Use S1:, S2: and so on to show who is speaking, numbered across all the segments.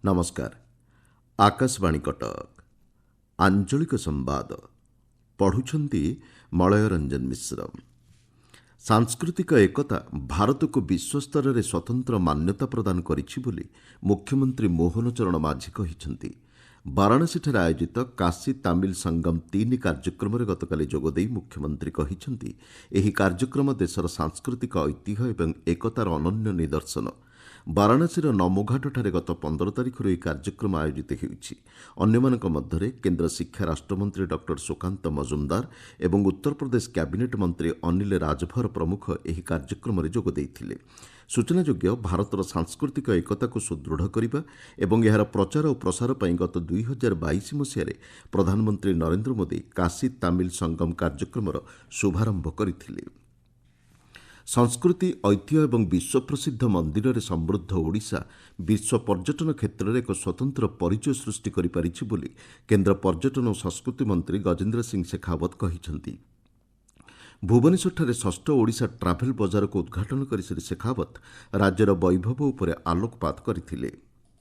S1: नमस्कार। आकाशवाणी कटक आंचलिक संवाद पढ़ुछंती मलय रंजन मिश्र। सांस्कृतिक एकता भारत को विश्वस्तर में स्वतंत्र मान्यता प्रदान करिछि बोली मुख्यमंत्री मोहन चरण माझी कहिछंती। वाराणसीଠାରେ आयोजित काशी तामिल संगम 3 कार्यक्रम में गतकाली जोगदेई मुख्यमंत्री कहिछंती एही कार्यक्रम देशर सांस्कृतिक ऐतिह्य एवं एकतार अनन्य निदर्शन। वाराणसीर नमोघाटଠାରେ गत 15 तारिखରୁ ଏହି କାର୍ଯ୍ୟକ୍ରମ ଆୟୋଜିତ ହେଉଛି। ଅନ୍ୟମାନଙ୍କ ମଧ୍ୟରେ କେନ୍ଦ୍ର ଶିକ୍ଷା ରାଷ୍ଟ୍ରମନ୍ତ୍ରୀ ଡକ୍ଟର ସୁକାନ୍ତ ମଜୁମଦାର ଏବଂ ଉତ୍ତରପ୍ରଦେଶ କ୍ୟାବିନେଟ୍ ମନ୍ତ୍ରୀ ଅନିଲ ରାଜଭର ପ୍ରମୁଖ ଏହି କାର୍ଯ୍ୟକ୍ରମରେ ଯୋଗ ଦେଇଥିଲେ। ସୂଚନାଯୋଗ୍ୟ ଭାରତର ସାଂସ୍କୃତିକ ଏକତାକୁ ସୁଦୃଢ଼ କରିବା ଏବଂ ଏହାର ପ୍ରଚାର ଓ ପ୍ରସାର ପାଇଁ ଗତ 2022 ମସିହାରେ ପ୍ରଧାନମନ୍ତ୍ରୀ ନରେନ୍ଦ୍ର ମୋଦି କାଶୀ ତାମିଲ ସଂଗମ କାର୍ଯ୍ୟକ୍ରମର ଶୁଭାରମ୍ଭ କରିଥିଲେ। ସଂସ୍କୃତି ଐତିହ୍ୟ ଏବଂ ବିଶ୍ୱପ୍ରସିଦ୍ଧ ମନ୍ଦିରରେ ସମୃଦ୍ଧ ଓଡ଼ିଶା ବିଶ୍ୱ ପର୍ଯ୍ୟଟନ କ୍ଷେତ୍ରରେ ଏକ ସ୍ୱତନ୍ତ୍ର ପରିଚୟ ସୃଷ୍ଟି କରିପାରିଛି ବୋଲି କେନ୍ଦ୍ର ପର୍ଯ୍ୟଟନ ଓ ସଂସ୍କୃତି ମନ୍ତ୍ରୀ ଗଜେନ୍ଦ୍ର ସିଂ ଶେଖାୱତ କହିଛନ୍ତି। ଭୁବନେଶ୍ୱରଠାରେ ଷଷ୍ଠ ଓଡ଼ିଶା ଟ୍ରାଭେଲ୍ ବଜାରକୁ ଉଦ୍ଘାଟନ କରି ଶ୍ରୀ ଶେଖାୱତ ରାଜ୍ୟର ବୈଭବ ଉପରେ ଆଲୋକପାତ କରିଥିଲେ।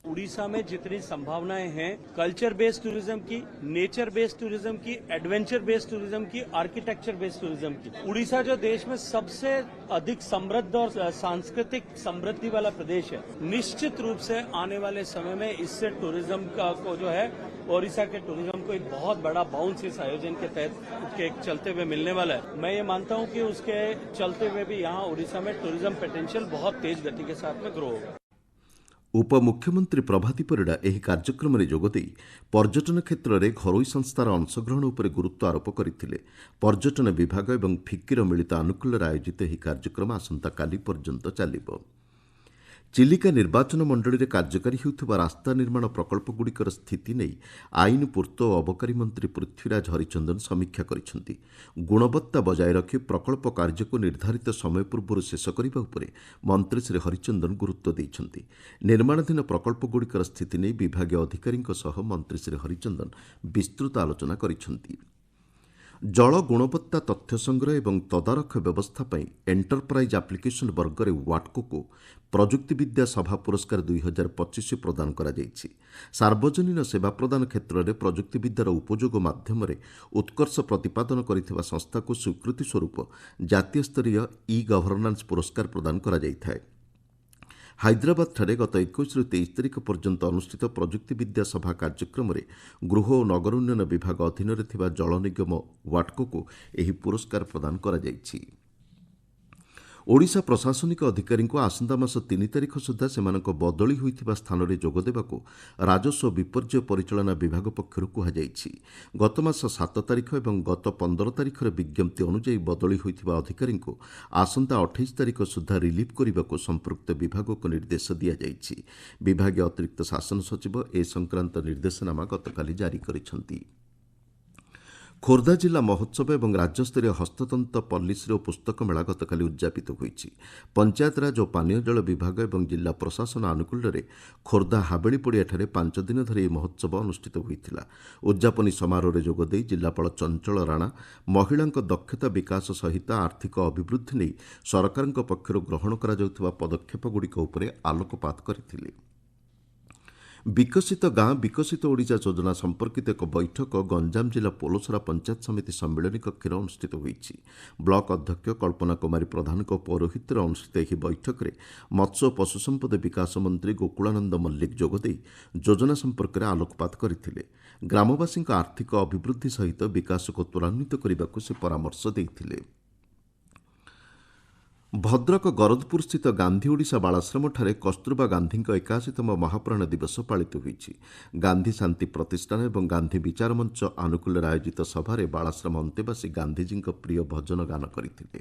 S2: उड़ीसा में जितनी संभावनाएं हैं कल्चर बेस्ड टूरिज्म की, नेचर बेस्ड टूरिज्म की, एडवेंचर बेस्ड टूरिज्म की, आर्किटेक्चर बेस्ड टूरिज्म की, उड़ीसा जो देश में सबसे अधिक समृद्ध और सांस्कृतिक समृद्धि वाला प्रदेश है, निश्चित रूप से आने वाले समय में इससे टूरिज्म को जो है ओडिशा के टूरिज्म को एक बहुत बड़ा बाउंस इस आयोजन के तहत के चलते हुए मिलने वाला है। मैं ये मानता हूँ कि उसके चलते हुए भी यहाँ उड़ीसा में टूरिज्म पोटेंशियल बहुत तेज गति के साथ में ग्रो होगा।
S1: उपमुख्यमंत्री प्रभाती परिड़ा ଏହି କାର୍ଯ୍ୟକ୍ରମରେ ଯୋଗଦେଇ ପର୍ଯ୍ୟଟନ କ୍ଷେତ୍ରରେ ଘରୋଇ ସଂସ୍ଥାର ଅଂଶଗ୍ରହଣ ଉପରେ ଗୁରୁତ୍ୱ ଆରୋପ କରିଥିଲେ। ପର୍ଯ୍ୟଟନ ବିଭାଗ ଏବଂ ଫିକିର ମିଳିତ ଆନୁକୂଲ୍ୟରେ ଆୟୋଜିତ ଏହି କାର୍ଯ୍ୟକ୍ରମ ଆସନ୍ତାକାଲି ପର୍ଯ୍ୟନ୍ତ ଚାଲିବ। ଚିଲିକା ନିର୍ବାଚନ ମଣ୍ଡଳୀରେ କାର୍ଯ୍ୟକାରୀ ହେଉଥିବା ରାସ୍ତା ନିର୍ମାଣ ପ୍ରକଳ୍ପଗୁଡ଼ିକର ସ୍ଥିତି ନେଇ ଆଇନ ପୂର୍ତ୍ତ ଓ ଅବକାରୀ ମନ୍ତ୍ରୀ ପୃଥ୍ୱୀରାଜ ହରିଚନ୍ଦନ ସମୀକ୍ଷା କରିଛନ୍ତି। ଗୁଣବତ୍ତା ବଜାୟ ରଖି ପ୍ରକଳ୍ପ କାର୍ଯ୍ୟକୁ ନିର୍ଦ୍ଧାରିତ ସମୟ ପୂର୍ବରୁ ଶେଷ କରିବା ଉପରେ ମନ୍ତ୍ରୀ ଶ୍ରୀ ହରିଚନ୍ଦନ ଗୁରୁତ୍ୱ ଦେଇଛନ୍ତି। ନିର୍ମାଣାଧୀନ ପ୍ରକଳ୍ପଗୁଡ଼ିକର ସ୍ଥିତି ନେଇ ବିଭାଗୀୟ ଅଧିକାରୀଙ୍କ ସହ ମନ୍ତ୍ରୀ ଶ୍ରୀ ହରିଚନ୍ଦନ ବିସ୍ତୃତ ଆଲୋଚନା କରିଛନ୍ତି। ଜଳ ଗୁଣବତ୍ତା ତଥ୍ୟ ସଂଗ୍ରହ ଏବଂ ତଦାରଖ ବ୍ୟବସ୍ଥା ପାଇଁ ଏଣ୍ଟରପ୍ରାଇଜ୍ ଆପ୍ଲିକେସନ ବର୍ଗରେ ୱାଟକୋକୁ ପ୍ରଯୁକ୍ତିବିଦ୍ୟା ସଭା ପୁରସ୍କାର 2025 ପ୍ରଦାନ କରାଯାଇଛି। ସାର୍ବଜନୀନ ସେବା ପ୍ରଦାନ କ୍ଷେତ୍ରରେ ପ୍ରଯୁକ୍ତିବିଦ୍ୟାର ଉପଯୋଗ ମାଧ୍ୟମରେ ଉତ୍କର୍ଷ ପ୍ରତିପାଦନ କରିଥିବା ସଂସ୍ଥାକୁ ସ୍ୱୀକୃତି ସ୍ୱରୂପ ଜାତୀୟ ସ୍ତରୀୟ ଇ ଗଭର୍ଣ୍ଣାନ୍ସ ପୁରସ୍କାର ପ୍ରଦାନ କରାଯାଇଥାଏ। ହାଇଦ୍ରାବାଦଠାରେ ଗତ 21ରୁ 23 ତାରିଖ ପର୍ଯ୍ୟନ୍ତ ଅନୁଷ୍ଠିତ ପ୍ରଯୁକ୍ତିବିଦ୍ୟା ସଭା କାର୍ଯ୍ୟକ୍ରମରେ ଗୃହ ଓ ନଗର ଉନ୍ନୟନ ବିଭାଗ ଅଧୀନରେ ଥିବା ଜଳ ନିଗମ ୱାଟକୋକୁ ଏହି ପୁରସ୍କାର ପ୍ରଦାନ କରାଯାଇଛି। ଓଡ଼ିଶା ପ୍ରଶାସନିକ ଅଧିକାରୀଙ୍କୁ ଆସନ୍ତା ମାସ 3 ତାରିଖ ସୁଦ୍ଧା ସେମାନଙ୍କ ବଦଳି ହୋଇଥିବା ସ୍ଥାନରେ ଯୋଗ ଦେବାକୁ ରାଜସ୍ୱ ବିପର୍ଯ୍ୟୟ ପରିଚାଳନା ବିଭାଗ ପକ୍ଷରୁ କୁହାଯାଇଛି। ଗତ ମାସ 7 ତାରିଖ ଏବଂ ଗତ 15 ତାରିଖର ବିଜ୍ଞପ୍ତି ଅନୁଯାୟୀ ବଦଳି ହୋଇଥିବା ଅଧିକାରୀଙ୍କୁ ଆସନ୍ତା 28 ତାରିଖ ସୁଦ୍ଧା ରିଲିଭ୍ କରିବାକୁ ସମ୍ପୃକ୍ତ ବିଭାଗକୁ ନିର୍ଦ୍ଦେଶ ଦିଆଯାଇଛି। ବିଭାଗୀୟ ଅତିରିକ୍ତ ଶାସନ ସଚିବ ଏ ସଂକ୍ରାନ୍ତ ନିର୍ଦ୍ଦେଶନାମା ଗତକାଲି ଜାରି କରିଛନ୍ତି। ଖୋର୍ଦ୍ଧା ଜିଲ୍ଲା ମହୋତ୍ସବ ଏବଂ ରାଜ୍ୟସ୍ତରୀୟ ହସ୍ତତନ୍ତ ପଲ୍ଲିଶ୍ରୀ ଓ ପୁସ୍ତକ ମେଳା ଗତକାଲି ଉଦ୍ଯାପିତ ହୋଇଛି। ପଞ୍ଚାୟତରାଜ ଓ ପାନୀୟ ଜଳ ବିଭାଗ ଏବଂ ଜିଲ୍ଲା ପ୍ରଶାସନ ଆନୁକୂଲ୍ୟରେ ଖୋର୍ଦ୍ଧା ହାବେଳି ପଡ଼ିଆଠାରେ 5 ଦିନ ଧରି ଏହି ମହୋତ୍ସବ ଅନୁଷ୍ଠିତ ହୋଇଥିଲା। ଉଦ୍ଯାପନୀ ସମାରୋହରେ ଯୋଗଦେଇ ଜିଲ୍ଲାପାଳ ଚଞ୍ଚଳ ରାଣା ମହିଳାଙ୍କ ଦକ୍ଷତା ବିକାଶ ସହିତ ଆର୍ଥିକ ଅଭିବୃଦ୍ଧି ନେଇ ସରକାରଙ୍କ ପକ୍ଷରୁ ଗ୍ରହଣ କରାଯାଉଥିବା ପଦକ୍ଷେପଗୁଡ଼ିକ ଉପରେ ଆଲୋକପାତ କରିଥିଲେ। ବିକଶିତ ଗାଁ ବିକଶିତ ଓଡ଼ିଶା ଯୋଜନା ସମ୍ପର୍କିତ ଏକ ବୈଠକ ଗଞ୍ଜାମ ଜିଲ୍ଲା ପୋଲସରା ପଞ୍ଚାୟତ ସମିତି ସମ୍ମିଳନୀ କକ୍ଷରେ ଅନୁଷ୍ଠିତ ହୋଇଛି। ବ୍ଲକ ଅଧ୍ୟକ୍ଷ କଳ୍ପନା କୁମାରୀ ପ୍ରଧାନଙ୍କ ପୌରୋହିତ୍ୟରେ ଅନୁଷ୍ଠିତ ଏହି ବୈଠକରେ ମତ୍ସ୍ୟ ଓ ପଶୁ ସମ୍ପଦ ବିକାଶ ମନ୍ତ୍ରୀ ଗୋକୁଳାନନ୍ଦ ମଲ୍ଲିକ ଯୋଗଦେଇ ଯୋଜନା ସମ୍ପର୍କରେ ଆଲୋକପାତ କରିଥିଲେ। ଗ୍ରାମବାସୀଙ୍କ ଆର୍ଥିକ ଅଭିବୃଦ୍ଧି ସହିତ ବିକାଶକୁ ତ୍ୱରାନ୍ୱିତ କରିବାକୁ ସେ ପରାମର୍ଶ ଦେଇଥିଲେ। ଭଦ୍ରକ ଗରଦପୁରସ୍ଥିତ ଗାନ୍ଧୀ ଓଡ଼ିଶା ବାଳାଶ୍ରମଠାରେ କସ୍ତୁରବା ଗାନ୍ଧୀଙ୍କ 81ତମ ମହାପ୍ରାଣ ଦିବସ ପାଳିତ ହୋଇଛି। ଗାନ୍ଧୀ ଶାନ୍ତି ପ୍ରତିଷ୍ଠାନ ଏବଂ ଗାନ୍ଧୀ ବିଚାର ମଞ୍ଚ ଆନୁକୂଲ୍ୟରେ ଆୟୋଜିତ ସଭାରେ ବାଳାଶ୍ରମ ଅନ୍ତେବାସୀ ଗାନ୍ଧୀଜୀଙ୍କ ପ୍ରିୟ ଭଜନ ଗାନ କରିଥିଲେ।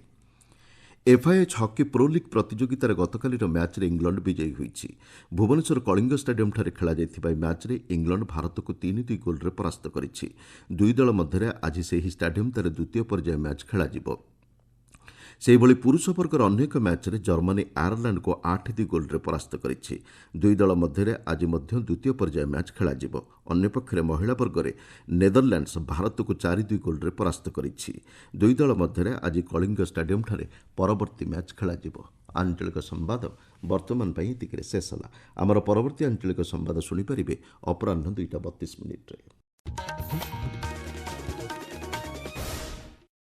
S1: ଏଫ୍ଆଇଏଚ୍ ହକି ପ୍ରୋ ଲିଗ୍ ପ୍ରତିଯୋଗିତାର ଗତକାଲିର ମ୍ୟାଚ୍ରେ ଇଂଲଣ୍ଡ ବିଜୟୀ ହୋଇଛି। ଭୁବନେଶ୍ୱର କଳିଙ୍ଗ ଷ୍ଟାଡିୟମ୍ଠାରେ ଖେଳାଯାଇଥିବା ଏହି ମ୍ୟାଚ୍ରେ ଇଂଲଣ୍ଡ ଭାରତକୁ 3-2 ଗୋଲ୍ରେ ପରାସ୍ତ କରିଛି। ଦୁଇ ଦଳ ମଧ୍ୟରେ ଆଜି ସେହି ଷ୍ଟାଡିୟମ୍ଠାରେ ଦ୍ୱିତୀୟ ପର୍ଯ୍ୟାୟ ମ୍ୟାଚ୍ ଖେଳାଯିବ। ସେହିଭଳି ପୁରୁଷ ବର୍ଗର ଅନ୍ୟ ଏକ ମ୍ୟାଚ୍ରେ ଜର୍ମାନୀ ଆୟାରଲାଣ୍ଡକୁ 8-2 ଗୋଲ୍ରେ ପରାସ୍ତ କରିଛି। ଦୁଇ ଦଳ ମଧ୍ୟରେ ଆଜି ମଧ୍ୟ ଦ୍ୱିତୀୟ ପର୍ଯ୍ୟାୟ ମ୍ୟାଚ୍ ଖେଳାଯିବ। ଅନ୍ୟପକ୍ଷରେ ମହିଳା ବର୍ଗରେ ନେଦରଲ୍ୟାଣ୍ଡସ୍ ଭାରତକୁ 4-2 ଗୋଲ୍ରେ ପରାସ୍ତ କରିଛି। ଦୁଇ ଦଳ ମଧ୍ୟରେ ଆଜି କଳିଙ୍ଗ ଷ୍ଟାଡିୟମ୍ଠାରେ ପରବର୍ତ୍ତୀ ମ୍ୟାଚ୍ ଖେଳାଯିବ। ଆଞ୍ଚଳିକ ସମ୍ବାଦ ବର୍ତ୍ତମାନ ପାଇଁ ଏତିକିରେ ଶେଷ ହେଲା। ଆମର ପରବର୍ତ୍ତୀ ଆଞ୍ଚଳିକ ସମ୍ବାଦ ଶୁଣିପାରିବେ ଅପରାହ୍ନ 2:32 ମିନିଟ୍ରେ।